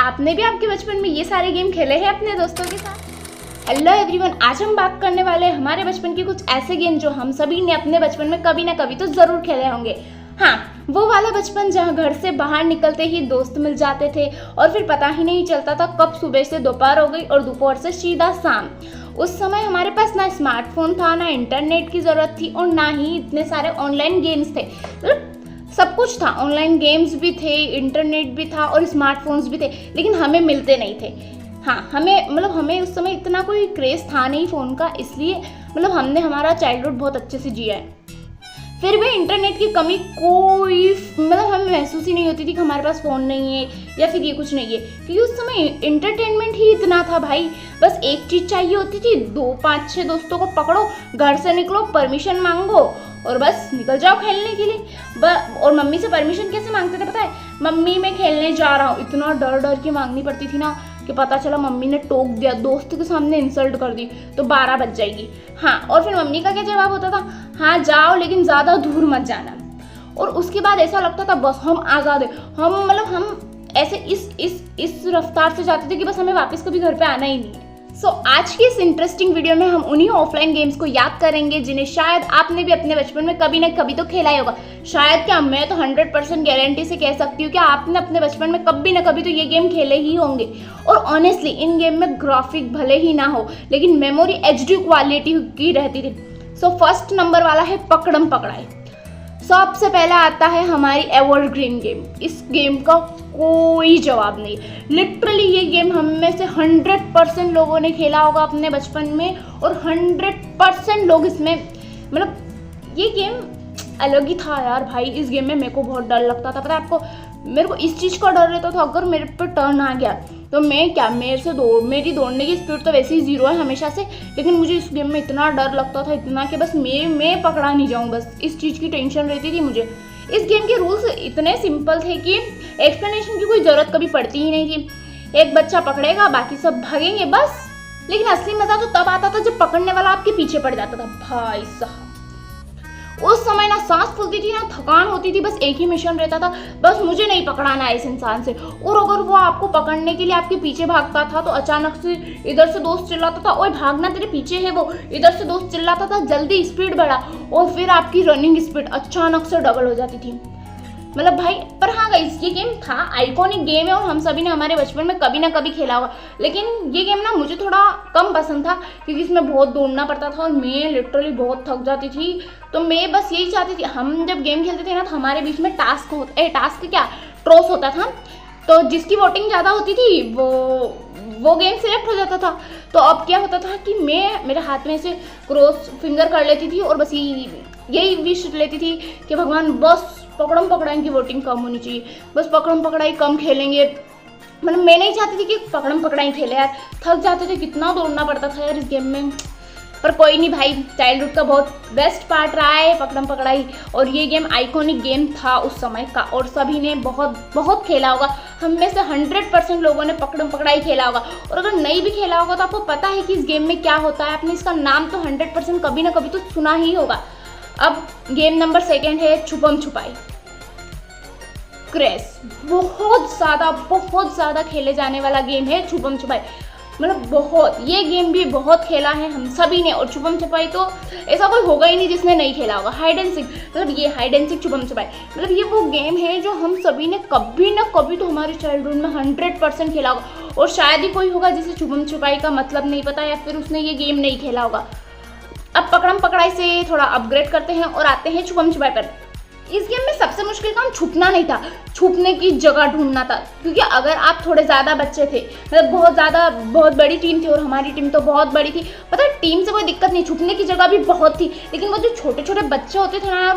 आपने भी आपके बचपन में ये सारे गेम खेले हैं अपने दोस्तों के साथ? हेलो एवरीवन, आज हम बात करने वाले हैं हमारे बचपन के कुछ ऐसे गेम जो हम सभी ने अपने बचपन में कभी ना कभी तो ज़रूर खेले होंगे। हाँ, वो वाला बचपन जहाँ घर से बाहर निकलते ही दोस्त मिल जाते थे और फिर पता ही नहीं चलता था कब सुबह से दोपहर हो गई और दोपहर से सीधा शाम। उस समय हमारे पास ना स्मार्टफोन था, ना इंटरनेट की ज़रूरत थी और ना ही इतने सारे ऑनलाइन गेम्स थे। मतलब सब कुछ था, ऑनलाइन गेम्स भी थे, इंटरनेट भी था और स्मार्टफोन्स भी थे, लेकिन हमें मिलते नहीं थे। हाँ, हमें उस समय इतना कोई क्रेज़ था नहीं फ़ोन का, इसलिए हमने हमारा चाइल्डहुड बहुत अच्छे से जिया है। फिर भी इंटरनेट की कमी कोई हमें महसूस ही नहीं होती थी कि हमारे पास फ़ोन नहीं है या फिर ये कुछ नहीं है, क्योंकि उस समय इंटरटेनमेंट ही इतना था भाई। बस एक चीज़ चाहिए होती थी, 2-5-6 दोस्तों को पकड़ो, घर से निकलो, परमिशन मांगो और बस निकल जाओ खेलने के लिए। और मम्मी से परमिशन कैसे मांगते थे पता है? मम्मी मैं खेलने जा रहा हूँ, इतना डर डर के मांगनी पड़ती थी ना कि पता चला मम्मी ने टोक दिया, दोस्त के सामने इंसल्ट कर दी तो 12 बज जाएगी। हाँ, और फिर मम्मी का क्या जवाब होता था? हाँ जाओ, लेकिन ज़्यादा दूर मत जाना। और उसके बाद ऐसा लगता था बस हम आज़ाद है, हम ऐसे इस रफ्तार से जाते थे कि बस हमें वापस कभी घर पे आना ही नहीं है। आज की इस इंटरेस्टिंग वीडियो में हम उन्हीं ऑफलाइन गेम्स को याद करेंगे जिन्हें शायद आपने भी अपने बचपन में कभी ना कभी तो खेला ही होगा। शायद क्या, मैं तो 100% गारंटी से कह सकती हूँ कि आपने अपने बचपन में कभी ना कभी तो ये गेम खेले ही होंगे। और ऑनेस्टली इन गेम में ग्राफिक भले ही ना हो, लेकिन मेमोरी HD क्वालिटी की रहती थी। फर्स्ट नंबर वाला है पकड़म पकड़ाई। सबसे पहला आता है हमारी एवरग्रीन गेम। इस गेम का कोई जवाब नहीं। लिटरली ये गेम हम में से 100% लोगों ने खेला होगा अपने बचपन में और 100% लोग इसमें ये गेम अलग ही था यार भाई। इस गेम में मेरे को बहुत डर लगता था, पता है आपको? मेरे को इस चीज़ का डर रहता था, अगर मेरे पे टर्न आ गया तो मेरी दौड़ने की स्पीड तो वैसे ही 0 है हमेशा से, लेकिन मुझे इस गेम में इतना डर लगता था, इतना कि बस मैं पकड़ा नहीं जाऊँ, बस इस चीज़ की टेंशन रहती थी मुझे। इस गेम के रूल्स इतने सिंपल थे कि एक्सप्लेनेशन की कोई ज़रूरत कभी पड़ती ही नहीं थी। एक बच्चा पकड़ेगा, बाकी सब भागेंगे बस। लेकिन असली मज़ा तो तब आता था जब पकड़ने वाला आपके पीछे पड़ जाता था भाई साहब। उस समय ना सांस फूलती थी, ना थकान होती थी, बस एक ही मिशन रहता था, बस मुझे नहीं पकड़ाना है इस इंसान से। और अगर वो आपको पकड़ने के लिए आपके पीछे भागता था तो अचानक से इधर से दोस्त चिल्लाता था, ओए भागना, तेरे पीछे है वो। इधर से दोस्त चिल्लाता था, जल्दी स्पीड बढ़ा, और फिर आपकी रनिंग स्पीड अचानक से डबल हो जाती थी। भाई, पर हाँ गाइस, ये गेम था, आइकॉनिक गेम है और हम सभी ने हमारे बचपन में कभी ना कभी खेला होगा। लेकिन ये गेम ना मुझे थोड़ा कम पसंद था क्योंकि इसमें बहुत दौड़ना पड़ता था और मैं लिटरली बहुत थक जाती थी। तो मैं बस यही चाहती थी, हम जब गेम खेलते थे ना तो हमारे बीच में ट्रॉस होता था, तो जिसकी वोटिंग ज़्यादा होती थी वो गेम सिलेक्ट हो जाता था। तो अब क्या होता था कि मैं मेरे हाथ में से क्रॉस फिंगर कर लेती थी और बस यही विश लेती थी कि भगवान बस पकड़म पकड़ाई की वोटिंग कम होनी चाहिए, बस पकड़म पकड़ाई कम खेलेंगे। मैं नहीं चाहती थी कि पकड़म पकड़ाई खेले यार, थक जाते थे, कितना दौड़ना पड़ता था यार इस गेम में। पर कोई नहीं भाई, चाइल्डहुड का बहुत बेस्ट पार्ट रहा है पकड़म पकड़ाई, और ये गेम आइकॉनिक गेम था उस समय का और सभी ने बहुत बहुत खेला होगा। हम में से 100% लोगों ने पकड़म पकड़ाई खेला होगा, और अगर नहीं भी खेला होगा तो आपको पता है कि इस गेम में क्या होता है, आपने इसका नाम तो 100% कभी ना कभी तो सुना ही होगा। अब गेम नंबर 2 है छुपम छुपाई। क्रेज बहुत ज़्यादा खेले जाने वाला गेम है छुपम छुपाई। बहुत, ये गेम भी बहुत खेला है हम सभी ने, और छुपम छुपाई तो ऐसा कोई होगा ही नहीं जिसने नहीं खेला होगा। हाइड एंड सीक, ये हाइड एंड सीक छुपम छुपाई ये वो गेम है जो हम सभी ने कभी ना कभी तो हमारे चाइल्डहुड में 100% खेला होगा, और शायद ही कोई होगा जिसे छुपम छुपाई का मतलब नहीं पता या फिर उसने ये गेम नहीं खेला होगा। अब पकड़म पकड़ाई से थोड़ा अपग्रेड करते हैं और आते हैं छुपम छुपाई पर। इस गेम में सबसे मुश्किल काम छुपना नहीं था, छुपने की जगह ढूंढना था, क्योंकि अगर आप थोड़े ज़्यादा बच्चे थे, बहुत बड़ी टीम थी और हमारी टीम तो बहुत बड़ी थी, पता है टीम से कोई दिक्कत नहीं, छुपने की जगह भी बहुत थी, लेकिन वो जो छोटे छोटे बच्चे होते थे ना,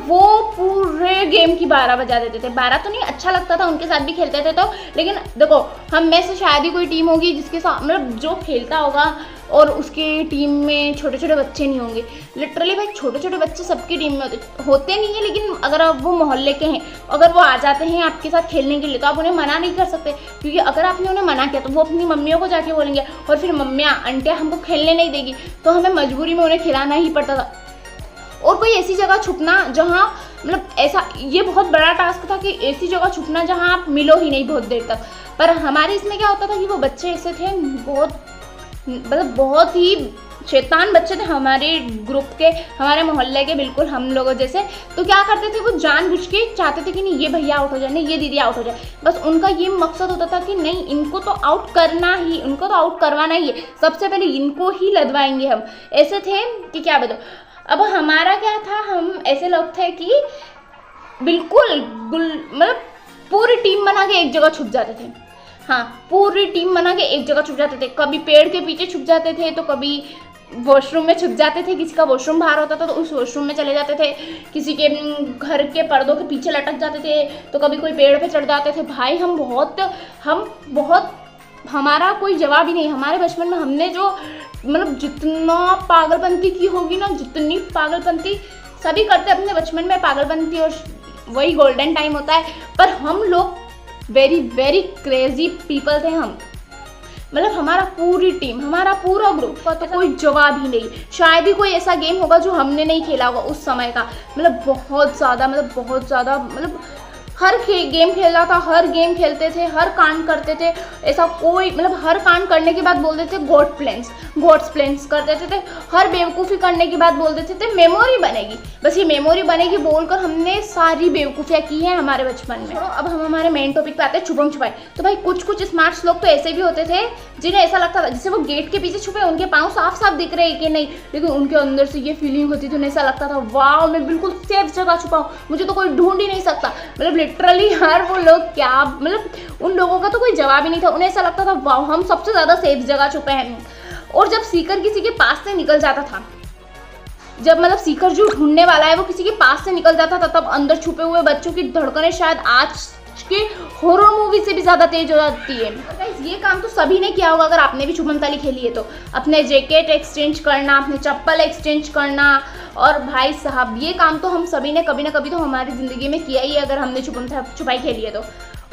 वो पूरे गेम की 12 बजा देते थे। 12 तो नहीं, अच्छा लगता था, उनके साथ भी खेलते थे तो, लेकिन देखो हम में से शायद ही कोई टीम होगी जिसके साथ जो खेलता होगा और उसके टीम में छोटे छोटे बच्चे नहीं होंगे। लिटरली भाई, छोटे छोटे बच्चे सबकी टीम में होते नहीं है, लेकिन अगर आप वो मोहल्ले के हैं, अगर वो आ जाते हैं आपके साथ खेलने के लिए तो आप उन्हें मना नहीं कर सकते, क्योंकि अगर आपने उन्हें मना किया तो वो अपनी मम्मियों को जाके बोलेंगे और फिर मम्मियाँ आंटियाँ हमको खेलने नहीं देगी, तो हमें मजबूरी में उन्हें खिलाना ही पड़ता था। और कोई ऐसी जगह छुपना जहाँ ऐसा, ये बहुत बड़ा टास्क था कि ऐसी जगह छुपना जहाँ आप मिलो ही नहीं बहुत देर तक। पर हमारे इसमें क्या होता था कि वो बच्चे ऐसे थे बहुत ही शैतान बच्चे थे हमारे ग्रुप के, हमारे मोहल्ले के, बिल्कुल हम लोगों जैसे। तो क्या करते थे, वो जानबूझ के चाहते थे कि नहीं ये भैया आउट हो जाए, नहीं ये दीदी आउट हो जाए। बस उनका ये मकसद होता था कि नहीं इनको तो आउट करना ही, इनको तो आउट करवाना ही है, सबसे पहले इनको ही लदवाएंगे हम। ऐसे थे कि क्या बताओ। अब हमारा क्या था, हम ऐसे लोग थे कि बिल्कुल मतलब पूरी टीम बना के एक जगह छुप जाते थे। हाँ, पूरी टीम बना के एक जगह छुप जाते थे। कभी पेड़ के पीछे छुप जाते थे, तो कभी वॉशरूम में छुप जाते थे, किसी का वॉशरूम बाहर होता था तो उस वॉशरूम में चले जाते थे, किसी के घर के पर्दों के पीछे लटक जाते थे, तो कभी कोई पेड़ पे चढ़ जाते थे। भाई हम बहुत हमारा कोई जवाब ही नहीं। हमारे बचपन में हमने जो मतलब जितना पागलपंती की होगी ना, जितनी पागलपंती सभी करते अपने बचपन में पागलपंती, और वही गोल्डन टाइम होता है। पर हम लोग वेरी वेरी क्रेजी पीपल थे हम। मतलब हमारा पूरी टीम, हमारा पूरा ग्रुप का तो कोई जवाब ही नहीं। शायद ही कोई ऐसा गेम होगा जो हमने नहीं खेला होगा उस समय का। मतलब बहुत ज़्यादा हर गेम खेला था, हर गेम खेलते थे, हर कांड करते थे। ऐसा कोई मतलब हर कांड करने के बाद बोल देते थे गॉड्स प्लेन्स कर देते थे। हर बेवकूफ़ी करने के बाद बोल देते थे मेमोरी बनेगी। बस ये मेमोरी बनेगी बोलकर हमने सारी बेवकूफ़ियाँ की हैं हमारे बचपन में। अब हम हमारे मेन टॉपिक पे आते हैं, छुपम छुपाई। तो भाई कुछ स्मार्ट लोग तो ऐसे भी होते थे जिन्हें ऐसा लगता था जैसे वो गेट के पीछे छुपे, उनके पाँव साफ साफ दिख रहे हैं कि नहीं, लेकिन उनके अंदर से ये फीलिंग होती थी, उन्हें ऐसा लगता था वाह मैं बिल्कुल सेफ जगह छुपा हूँ, मुझे तो कोई ढूंढ ही नहीं सकता। मतलब लिटरली यार वो लोग क्या, मतलब उन लोगों का तो कोई जवाब ही नहीं था। उन्हें ऐसा लगता था वाह हम सबसे ज़्यादा सेफ जगह छुपे हैं। और जब सीकर किसी के पास से निकल जाता था, जब मतलब सीकर जो ढूंढने वाला है वो किसी के पास से निकल जाता था, तब अंदर छुपे हुए बच्चों की धड़कनें शायद आज के हॉरर मूवी से भी ज़्यादा तेज हो जाती है। ये काम तो सभी ने किया होगा अगर आपने भी छुपम ताली खेली है तो। अपने जैकेट एक्सचेंज करना, अपने चप्पल एक्सचेंज करना, और भाई साहब ये काम तो हम सभी ने कभी ना कभी तो हमारी ज़िंदगी में किया ही है अगर हमने छुपम छुपाई खेली है तो।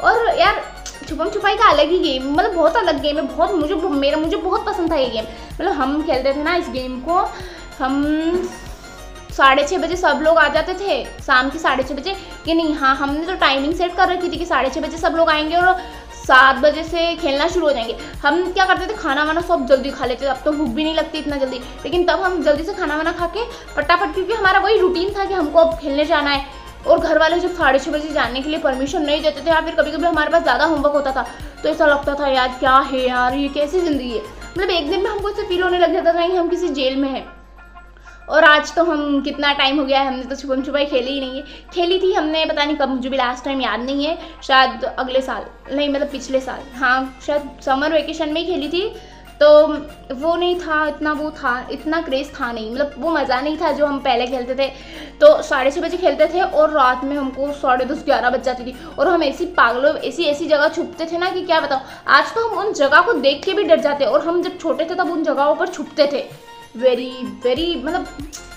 और यार छुपम छुपाई का अलग ही गेम, मतलब बहुत अलग गेम है, मुझे बहुत पसंद था ये गेम। मतलब हम खेलते थे ना इस गेम को, हम 6:30 बजे सब लोग आ जाते थे, शाम के 6:30 बजे कि नहीं। हाँ, हमने तो टाइमिंग सेट कर रखी थी कि 6:30 बजे सब लोग आएंगे और 7 बजे से खेलना शुरू हो जाएंगे। हम क्या करते थे, खाना वाना सब जल्दी खा लेते थे। अब तो भूख भी नहीं लगती इतना जल्दी, लेकिन तब हम जल्दी से खाना वाना खा के फटाफट, क्योंकि हमारा वही रूटीन था कि हमको अब खेलने जाना है। और घर वाले जब 6:30 बजे जाने के लिए परमिशन नहीं देते थे, या फिर कभी कभी हमारे पास ज़्यादा होमवर्क होता था, तो ऐसा लगता था यार क्या है यार, ये कैसी ज़िंदगी है। मतलब एक दिन में हमको ऐसे फील होने लग जाता था कि हम किसी जेल में हैं। और आज तो हम कितना टाइम हो गया है, हमने तो छुपम छुपाई खेली ही नहीं है। खेली थी हमने, पता नहीं कब, मुझे भी लास्ट टाइम याद नहीं है, शायद अगले साल नहीं, मतलब पिछले साल, हाँ शायद समर वेकेशन में ही खेली थी। तो वो नहीं था इतना क्रेज़ था नहीं, मतलब वो मज़ा नहीं था जो हम पहले खेलते थे। तो 6:30 बजे खेलते थे और रात में हमको 10:30 11 बज जाती थी, और हम ऐसी जगह छुपते थे ना कि क्या बताओ। आज तो हम उन जगह को देख के भी डर जाते, और हम जब छोटे थे तब उन जगहों पर छुपते थे। वेरी मतलब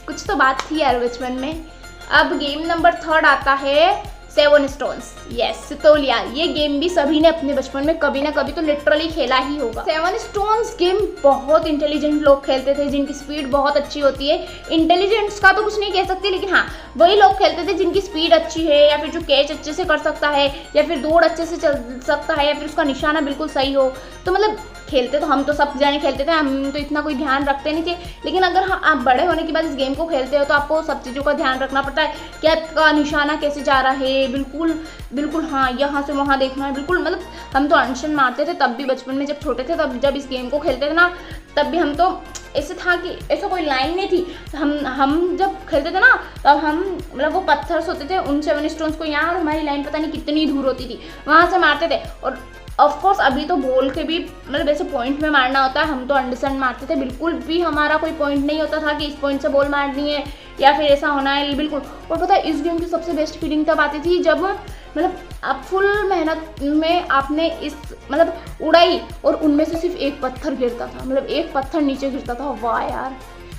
कुछ तो बात थी यार बचपन में। अब गेम नंबर 3 आता है 7 स्टोन्स। यस, सितोलिया। ये गेम भी सभी ने अपने बचपन में कभी ना कभी तो लिटरली खेला ही होगा। 7 स्टोन्स गेम बहुत इंटेलिजेंट लोग खेलते थे, जिनकी स्पीड बहुत अच्छी होती है। इंटेलिजेंट्स का तो कुछ नहीं कह सकती, लेकिन हाँ वही लोग खेलते थे जिनकी स्पीड अच्छी है, या फिर जो कैच अच्छे से कर सकता है, या फिर दौड़ अच्छे से चल सकता है, या फिर उसका निशाना बिल्कुल सही हो। तो मतलब खेलते तो हम तो सब जाने खेलते थे, हम तो इतना कोई ध्यान रखते नहीं थे। लेकिन अगर आप बड़े होने के बाद इस गेम को खेलते हो तो आपको सब चीज़ों का ध्यान रखना पड़ता है कि आपका निशाना कैसे जा रहा है, बिल्कुल हाँ यहाँ से वहाँ देखना है, बिल्कुल। मतलब हम तो अनशन मारते थे तब भी बचपन में, जब छोटे थे तब, जब इस गेम को खेलते थे ना, तब भी हम तो ऐसे था कि ऐसा कोई लाइन नहीं थी। हम जब खेलते थे ना तब हम मतलब वो पत्थर होते थे, उन 7 स्टोन्स को यहाँ, और हमारी लाइन पता नहीं कितनी दूर होती थी, वहाँ से मारते थे। और ऑफकोर्स अभी तो बॉल के भी मतलब ऐसे पॉइंट में मारना होता है, हम तो अंडरस्टैंड मारते थे। बिल्कुल भी हमारा कोई पॉइंट नहीं होता था कि इस पॉइंट से बॉल मारनी है या फिर ऐसा होना है, बिल्कुल। और पता है इस गेम की सबसे बेस्ट फीलिंग तब आती थी जब मतलब आप फुल मेहनत में आपने इस मतलब उड़ाई और उनमें से सिर्फ एक पत्थर गिरता था, मतलब एक पत्थर नीचे गिरता था। वाह यार,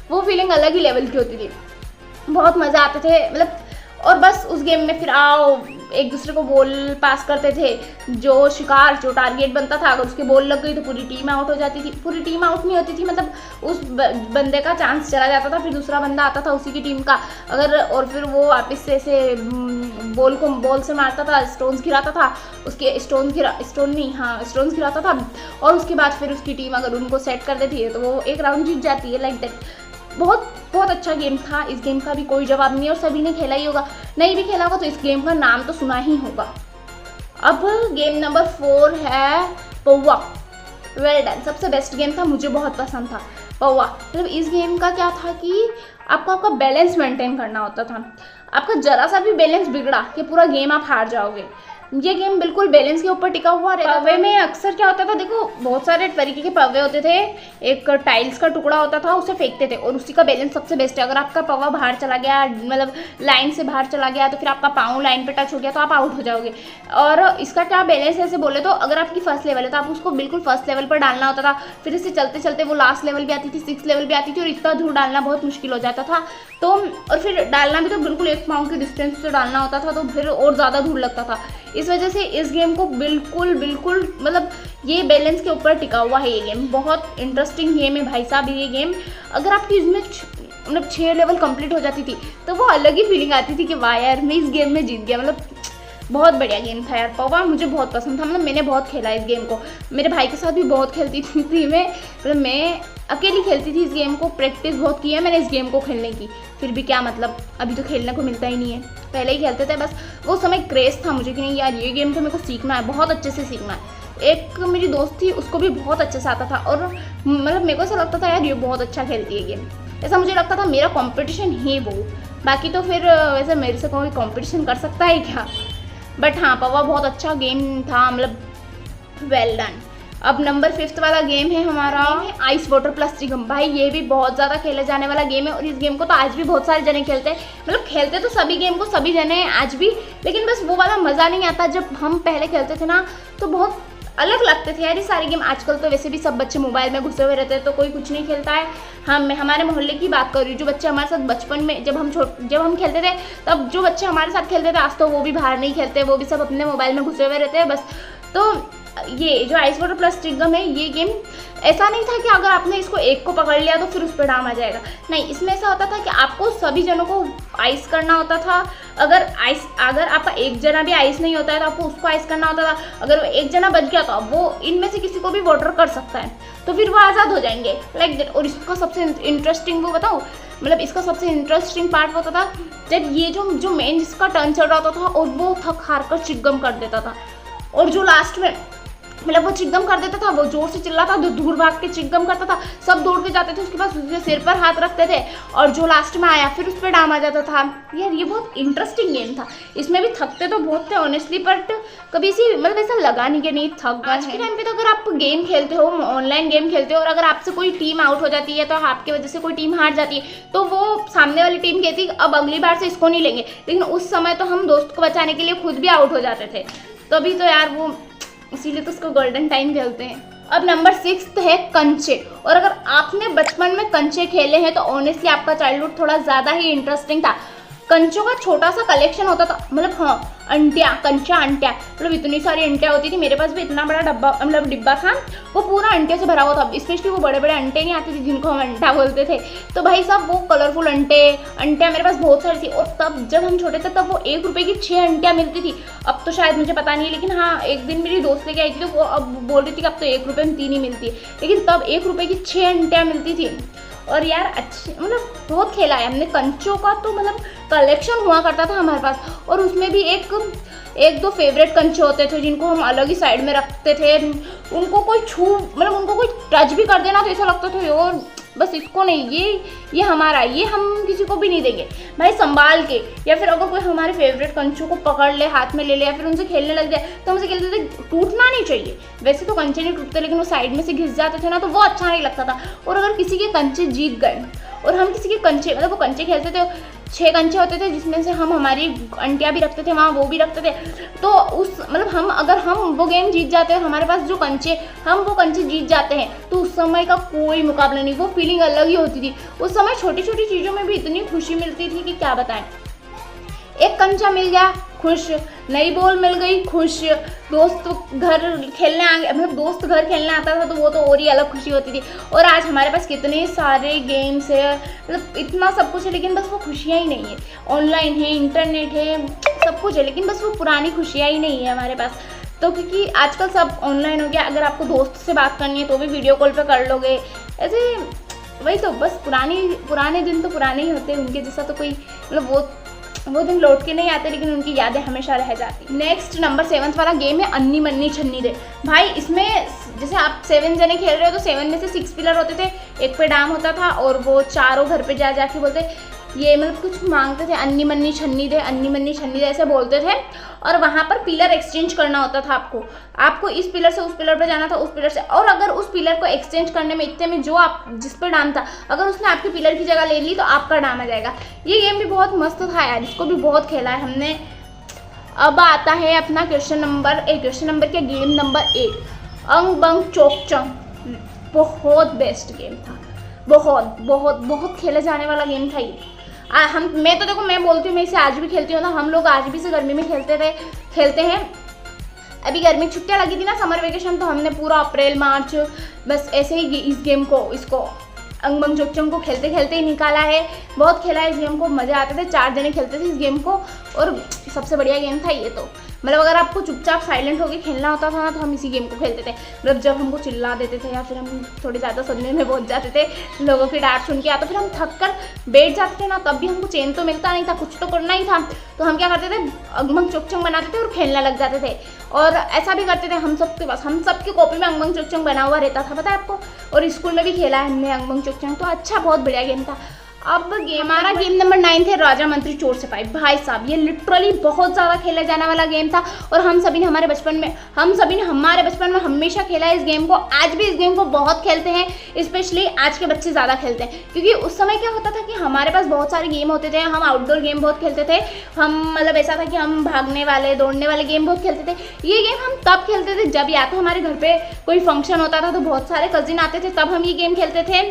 वो फीलिंग अलग ही लेवल की होती थी, बहुत मज़ा आते थे। मतलब और बस उस गेम में फिर आओ एक दूसरे को बॉल पास करते थे, जो शिकार जो टारगेट बनता था अगर उसके बॉल लग गई तो पूरी टीम आउट हो जाती थी। पूरी टीम आउट नहीं होती थी, मतलब उस बंदे का चांस चला जाता था, फिर दूसरा बंदा आता था उसी की टीम का अगर, और फिर वो वापस से ऐसे बॉल से मारता था, स्टोन्स गिराता था, उसके स्टोन्स गिराता था और उसके बाद फिर उसकी टीम अगर उनको सेट कर देती है तो वो एक राउंड जीत जाती है, लाइक दैट। बहुत अच्छा गेम था। इस गेम का भी कोई जवाब नहीं है और सभी ने खेला ही होगा, नहीं भी खेला होगा तो इस गेम का नाम तो सुना ही होगा। अब गेम नंबर 4 है पौवा। वेल डन, सबसे बेस्ट गेम था, मुझे बहुत पसंद था पौवा। मतलब इस गेम का क्या था कि आपको आपका बैलेंस मेंटेन करना होता था। आपका जरा सा भी बैलेंस बिगड़ा कि पूरा गेम आप हार जाओगे। ये गेम बिल्कुल बैलेंस के ऊपर टिका हुआ रहता था। पौवे में अक्सर क्या होता था, देखो बहुत सारे तरीके के पौवे होते थे। एक टाइल्स का टुकड़ा होता था, उसे फेंकते थे और उसी का बैलेंस सबसे बेस्ट है। अगर आपका पौवा बाहर चला गया, मतलब लाइन से बाहर चला गया, तो फिर आपका पाँव लाइन पे टच हो गया तो आप आउट हो जाओगे। और इसका क्या बैलेंस है ऐसे बोले तो, अगर आपकी फर्स्ट लेवल है तो आप उसको बिल्कुल फर्स्ट लेवल पर डालना होता था, फिर इसे चलते चलते वो लास्ट लेवल भी आती थी, 6th लेवल भी आती थी और इतना दूर डालना बहुत मुश्किल हो जाता था। तो और फिर डालना भी तो बिल्कुल एक पाँव की डिस्टेंस से डालना होता था, तो फिर और ज़्यादा दूर लगता था। इस वजह से इस गेम को बिल्कुल मतलब ये बैलेंस के ऊपर टिका हुआ है। ये गेम बहुत इंटरेस्टिंग गेम है भाई साहब। ये गेम अगर आपकी इसमें मतलब 6 लेवल कंप्लीट हो जाती थी तो वो अलग ही फीलिंग आती थी कि वाह यार मैं इस गेम में जीत गया। मतलब बहुत बढ़िया गेम था यार पौवा, मुझे बहुत पसंद था। मतलब मैंने बहुत खेला इस गेम को, मेरे भाई के साथ भी बहुत खेलती थी मैं। मतलब मैं अकेली खेलती थी इस गेम को, प्रैक्टिस बहुत की है मैंने इस गेम को खेलने की। फिर भी क्या मतलब, अभी तो खेलने को मिलता ही नहीं है। पहले ही खेलते थे, बस वो समय क्रेज़ था मुझे कि नहीं यार ये गेम तो मेरे को सीखना है, बहुत अच्छे से सीखना है। एक मेरी दोस्त थी, उसको भी बहुत अच्छे से आता था और मतलब मेरे को ऐसा लगता था यार ये बहुत अच्छा खेलती है गेम। ऐसा मुझे लगता था मेरा कंपटीशन ही वो, बाकी तो फिर वैसे मेरे से कोई कंपटीशन कर सकता है क्या। बट हाँ पौवा बहुत अच्छा गेम था, मतलब वेल डन। अब नंबर 5 वाला गेम है हमारा आइस वाटर प्लस चिगम। भाई ये भी बहुत ज़्यादा खेले जाने वाला गेम है और इस गेम को तो आज भी बहुत सारे जने खेलते हैं। मतलब खेलते तो सभी गेम को सभी जने हैं आज भी, लेकिन बस वो वाला मज़ा नहीं आता जब हम पहले खेलते थे ना, तो बहुत अलग लगते थे यार ये सारे गेम। आजकल तो वैसे भी सब बच्चे मोबाइल में घुसे हुए रहते हैं तो कोई कुछ नहीं खेलता है। मैं हमारे मोहल्ले की बात कर रही हूँ, जो बच्चे हमारे साथ बचपन में जब हम खेलते थे, तब जो बच्चे हमारे साथ खेलते थे आज तो वो भी बाहर नहीं खेलते, वो भी सब अपने मोबाइल में घुसे हुए रहते हैं बस। तो ये जो आइस वाटर प्लस चिगम है, ये गेम ऐसा नहीं था कि अगर आपने इसको एक को पकड़ लिया तो फिर उस पर डाम आ जाएगा। नहीं, इसमें ऐसा होता था कि आपको सभी जनों को आइस करना होता था। अगर आपका एक जना भी आइस नहीं होता है तो आपको उसको आइस करना होता था। अगर वो एक जना बच गया तो वो इनमें से किसी को भी वाटर कर सकता है, तो फिर वो आज़ाद हो जाएंगे, लाइक दैट। और इसका सबसे इंटरेस्टिंग वो बताऊँ, मतलब इसका सबसे इंटरेस्टिंग पार्ट होता था जब ये जो मेन जिसका टर्न चल रहा होता था और वो थक हार कर चिगम कर देता था, और जो लास्ट में मतलब वो चिगम कर देता था, वो जोर से चिल्लाता था, दूर भाग के चिगम करता था, सब दौड़ के जाते थे उसके पास, उसके सिर पर हाथ रखते थे और जो लास्ट में आया फिर उस पर डाम आ जाता था। यार ये बहुत इंटरेस्टिंग गेम था। इसमें भी थकते तो बहुत थे ऑनेस्टली, बट कभी सी मतलब ऐसा लगा नहीं कि नहीं थक गए। आज के टाइम पे तो अगर आप गेम खेलते हो, ऑनलाइन गेम खेलते हो और अगर आपसे कोई टीम आउट हो जाती है तो आपकी वजह से कोई टीम हार जाती है तो वो सामने वाली टीम कहती अब अगली बार से इसको नहीं लेंगे, लेकिन उस समय तो हम दोस्त को बचाने के लिए खुद भी आउट हो जाते थे। तभी तो यार वो, इसीलिए तो उसको गोल्डन टाइम खेलते हैं। अब नंबर 6 है कंचे। और अगर आपने बचपन में कंचे खेले हैं तो ऑनेस्टली आपका चाइल्डहुड थोड़ा ज़्यादा ही इंटरेस्टिंग था। कंचों का छोटा सा कलेक्शन होता था, मतलब हाँ अंटिया, कंचा अंटिया, मतलब इतनी सारी अंटिया होती थी। मेरे पास भी इतना बड़ा डिब्बा था, वो पूरा अंटे से भरा हुआ था। स्पेशली वो बड़े बड़े अंटे नहीं आते थे जिनको हम अंटा बोलते थे, तो भाई साहब वो कलरफुल अंटिया मेरे पास बहुत सारी थी। और तब जब हम छोटे थे तब वो 1 रुपये की 6 अंटिया मिलती थी। अब तो शायद मुझे पता नहीं है, लेकिन हाँ एक दिन मेरी दोस्त लेके आई थी तो वो अब बोल रही थी कि अब तो 1 रुपये में 3 ही मिलती है, लेकिन तब 1 रुपये की 6 अंटिया मिलती थी। और यार अच्छे मतलब बहुत खेला है हमने कंचों का, तो मतलब कलेक्शन हुआ करता था हमारे पास। और उसमें भी एक दो फेवरेट कंचे होते थे जिनको हम अलग ही साइड में रखते थे। उनको कोई मतलब उनको कोई टच भी कर देना तो ऐसा लगता था और बस इसको नहीं, ये हमारा, ये हम किसी को भी नहीं देंगे भाई, संभाल के। या फिर अगर कोई हमारे फेवरेट कंचों को पकड़ ले, हाथ में ले ले या फिर उनसे खेलने लग जाए तो हमसे खेलते थे, टूटना नहीं चाहिए। वैसे तो कंचे नहीं टूटते, लेकिन वो साइड में से घिस जाते थे ना, तो वो अच्छा नहीं लगता था। और अगर किसी के कंचे जीत गए और हम किसी के कंचे, मतलब वो कंचे खेलते थे, 6 कंचे होते थे जिसमें से हम हमारी अंटिया भी रखते थे वहाँ, वो भी रखते थे। तो उस मतलब अगर हम वो गेम जीत जाते हैं, हमारे पास जो कंचे, हम वो कंचे जीत जाते हैं, तो उस समय का कोई मुकाबला नहीं, वो फीलिंग अलग ही होती थी। उस समय छोटी छोटी चीज़ों में भी इतनी खुशी मिलती थी कि क्या बताएं। एक कंचा मिल गया खुश, नई बॉल मिल गई खुश, दोस्त घर खेलने आ गए, मतलब दोस्त घर खेलने आता था तो वो तो और ही अलग खुशी होती थी। और आज हमारे पास कितने सारे गेम्स है, मतलब इतना सब कुछ है, लेकिन बस वो खुशियाँ ही नहीं है। ऑनलाइन है, इंटरनेट है, सब कुछ है, लेकिन बस वो पुरानी खुशियाँ ही नहीं है हमारे पास। तो क्योंकि आजकल सब ऑनलाइन हो गया, अगर आपको दोस्त से बात करनी है तो भी वीडियो कॉल पे कर लोगे। ऐसे वही तो, बस पुराने दिन तो पुराने ही होते हैं, उनके जैसा तो कोई, मतलब वो दिन लौट के नहीं आते, लेकिन उनकी यादें हमेशा रह जाती। नेक्स्ट नंबर 7 वाला गेम है अन्नी मन्नी छन्नी दे। भाई इसमें जैसे आप 7 जने खेल रहे हो तो 7 में से 6 पिलर होते थे, एक पे डाम होता था और वो चारों घर पे जाके बोलते ये, मतलब कुछ मांगते थे, अन्नी मन्नी छन्नी दे, अन्नी मन्नी छन्नी दे ऐसे बोलते थे। और वहाँ पर पिलर एक्सचेंज करना होता था आपको इस पिलर से उस पिलर पे जाना था, उस पिलर से, और अगर उस पिलर को एक्सचेंज करने में इतने में जो आप जिस पर डाम था, अगर उसने आपके पिलर की जगह ले ली तो आपका डाम आ जाएगा। ये गेम भी बहुत मस्त था यार, इसको भी बहुत खेला है हमने। अब आता है अपना क्वेश्चन नंबर के गेम नंबर 8, अंग बंग चोक चंग। बहुत बेस्ट गेम था, बहुत बहुत बहुत खेले जाने वाला गेम था ये। मैं तो देखो, मैं बोलती हूँ, मैं इसे आज भी खेलती हूँ ना, हम लोग आज भी इसे गर्मी में खेलते हैं। अभी गर्मी की छुट्टियाँ लगी थी ना, समर वेकेशन, तो हमने पूरा अप्रैल मार्च बस ऐसे ही इस गेम को, इसको अंग बंग चोक चंग को खेलते खेलते ही निकाला है। बहुत खेला है इस गेम को, मज़े आते थे, 4 जने खेलते थे इस गेम को, और सबसे बढ़िया गेम था ये तो। मतलब अगर आपको चुपचाप साइलेंट होकर खेलना होता था ना तो हम इसी गेम को खेलते थे। मतलब जब हमको चिल्ला देते थे या फिर हम थोड़े ज़्यादा सुनने में पहुंच जाते थे लोगों की डांट सुन के, या तो फिर हम थक कर बैठ जाते थे ना, तब भी हमको चैन तो मिलता नहीं था, कुछ तो करना ही था। तो हम क्या करते थे, अंगमंग चोकचंग बनाते थे और खेलने लग जाते थे। और ऐसा भी करते थे, हम सबकी कॉपी में अंगमंग चोकचंग बना हुआ रहता था, पता है आपको। और स्कूल में भी खेला है हमने अंगमंग चोकचंग, तो अच्छा, बहुत बढ़िया गेम था। अब हमारा गेम नंबर 9 है राजा मंत्री चोर सिपाही। भाई साहब, ये लिटरली बहुत ज़्यादा खेला जाने वाला गेम था, और हम सभी ने हमारे बचपन में हमेशा खेला है इस गेम को। आज भी इस गेम को बहुत खेलते हैं, स्पेशली आज के बच्चे ज़्यादा खेलते हैं, क्योंकि उस समय क्या होता था कि हमारे पास बहुत सारे गेम होते थे। हम आउटडोर गेम बहुत खेलते थे, हम मतलब ऐसा था कि हम भागने वाले दौड़ने वाले गेम बहुत खेलते थे। ये गेम हम तब खेलते थे जब या तो हमारे घर पे कोई फंक्शन होता था तो बहुत सारे कजिन आते थे, तब हम ये गेम खेलते थे,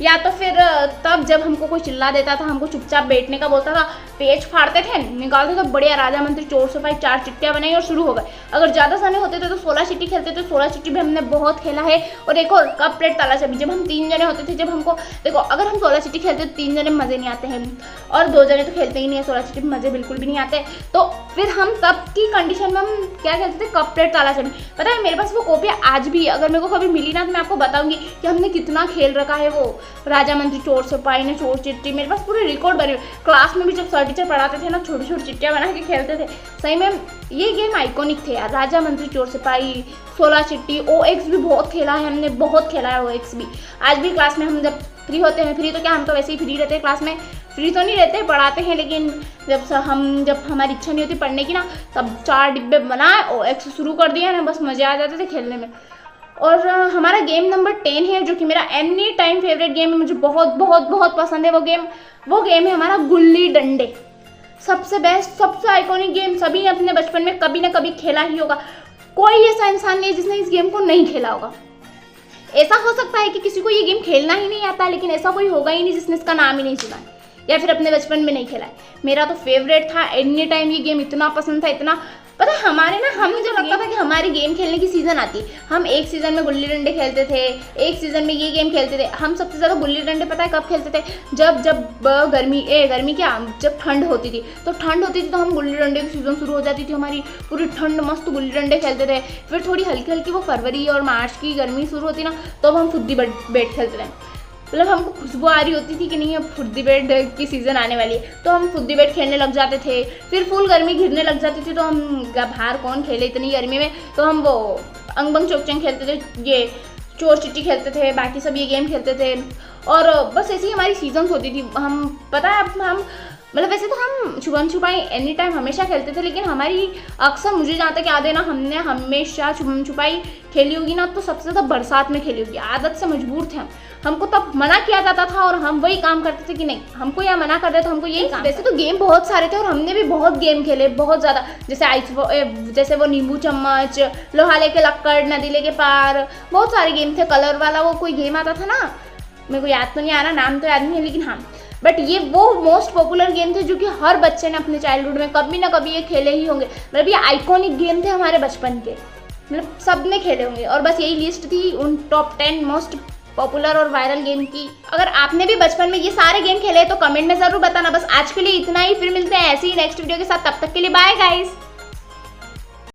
या तो फिर तब जब हमको कोई चिल्ला देता था, हमको चुपचाप बैठने का बोलता था, पेज फाड़ते थे, निकालते थे, बढ़िया राजा मंत्री चोर सिपाही 4 चिट्टियाँ बनाई और शुरू हो गए। अगर ज़्यादा सारे होते थे तो 16 चिट्टी खेलते थे, 16 चिट्टी भी हमने बहुत खेला है। और एक और कप प्लेट ताला चाबी, जब हम 3 जने होते थे, जब हमको देखो, अगर हम 16 चिट्टी खेलते तो 3 जने में मज़े नहीं आते हैं, और 2 जने तो खेलते ही नहीं है, 16 चिट्टी में मज़े बिल्कुल भी नहीं आते। तो फिर हम तब की कंडीशन में हम क्या खेलते थे, कप प्लेट ताला चाबी। पता है मेरे पास वो कॉपियाँ आज भी, अगर मेरे को कभी मिली ना तो मैं आपको बताऊंगी कि हमने कितना खेल रखा है वो राजा मंत्री चोर सिपाही ने, चोर चिट्टी। मेरे पास पूरे रिकॉर्ड बने। क्लास में भी जब सर टीचर पढ़ाते थे ना, छोटी छोटी चिट्टियाँ बना के खेलते थे। सही में ये गेम आइकॉनिक थे यार, राजा मंत्री चोर सिपाही, 16 चिट्टी। OX भी बहुत खेला है हमने, बहुत खेला है OX भी। आज भी क्लास में हम जब फ्री होते हैं, फ्री तो क्या, हम तो वैसे ही फ्री रहते हैं, क्लास में फ्री तो नहीं रहते, पढ़ाते हैं, लेकिन जब हमारी इच्छा नहीं होती पढ़ने की ना, तब 4 डिब्बे बनाए OX शुरू कर दिया ना, बस मज़े आ जाते थे खेलने में। और हमारा गेम नंबर 10 है, जो कि मेरा एनी टाइम फेवरेट गेम है, मुझे बहुत बहुत बहुत पसंद है वो गेम है हमारा गुल्ली डंडे। सबसे बेस्ट, सबसे आइकॉनिक गेम, सभी ने अपने बचपन में कभी ना कभी खेला ही होगा। कोई ऐसा इंसान नहीं है जिसने इस गेम को नहीं खेला होगा। ऐसा हो सकता है कि किसी को ये गेम खेलना ही नहीं आता, लेकिन ऐसा कोई होगा ही नहीं जिसने इसका नाम ही नहीं सुना है या फिर अपने बचपन में नहीं खेला है। मेरा तो फेवरेट था, एनी टाइम ये गेम इतना पसंद था, इतना। पता है हमारे ना, हमें जो लगता था कि हमारी गेम खेलने की सीज़न आती है, हम एक सीज़न में गुल्ली डंडे खेलते थे, एक सीज़न में ये गेम खेलते थे। हम सबसे ज़्यादा गुल्ली डंडे पता है कब खेलते थे, जब गर्मी क्या, जब ठंड होती थी तो हम गुल्ली डंडे की सीज़न शुरू हो जाती थी हमारी, पूरी ठंड मस्त गुल्ली डंडे खेलते थे। फिर थोड़ी हल्की हल्की वो फरवरी और मार्च की गर्मी शुरू होती ना, तो हम फुद्दी बैट खेलते थे। मतलब हमको खुशबू आ रही होती थी कि नहीं अब फुद्दी बैट की सीज़न आने वाली है, तो हम फुद्दी बैट खेलने लग जाते थे। फिर फुल गर्मी घिरने लग जाती थी तो हम बाहर कौन खेले इतनी गर्मी में, तो हम वो अंग बंग चोक चंग खेलते थे, ये चोर चिट्टी खेलते थे, बाकी सब ये गेम खेलते थे। और बस ऐसी ही हमारी सीजन्स होती थी। हम पता है हम मतलब वैसे तो हम छुपन छुपाई एनी टाइम हमेशा खेलते थे, लेकिन हमारी अक्सर, मुझे जहाँ तक याद है ना, हमने हमेशा छुपन छुपाई खेली होगी ना तो सबसे ज़्यादा बरसात में खेली होगी। आदत से मजबूर थे हम, हमको तब मना किया जाता था और हम वही काम करते थे कि नहीं, हमको या मना कर रहे तो हमको यही काम। वैसे तो गेम बहुत सारे थे और हमने भी बहुत गेम खेले, बहुत ज़्यादा, जैसे वो नींबू चम्मच, लोहा लेके लक्कड़, नदी लेके पार, बहुत सारे गेम थे। कलर वाला वो कोई गेम आता था ना, मेरे को याद तो नहीं आ रहा, नाम तो याद नहीं है, लेकिन हाँ बट ये वो मोस्ट पॉपुलर गेम थे जो कि हर बच्चे ने अपने चाइल्डहुड में कभी ना कभी ये खेले ही होंगे। मतलब ये आइकॉनिक गेम थे हमारे बचपन के, मतलब सब ने खेले होंगे। और बस यही लिस्ट थी उन टॉप 10 मोस्ट पॉपुलर और वायरल गेम की। अगर आपने भी बचपन में ये सारे गेम खेले तो कमेंट में जरूर बताना। बस आज के लिए इतना ही, फिर मिलते हैं ऐसे ही नेक्स्ट वीडियो के साथ। तब तक के लिए बाय गाइस।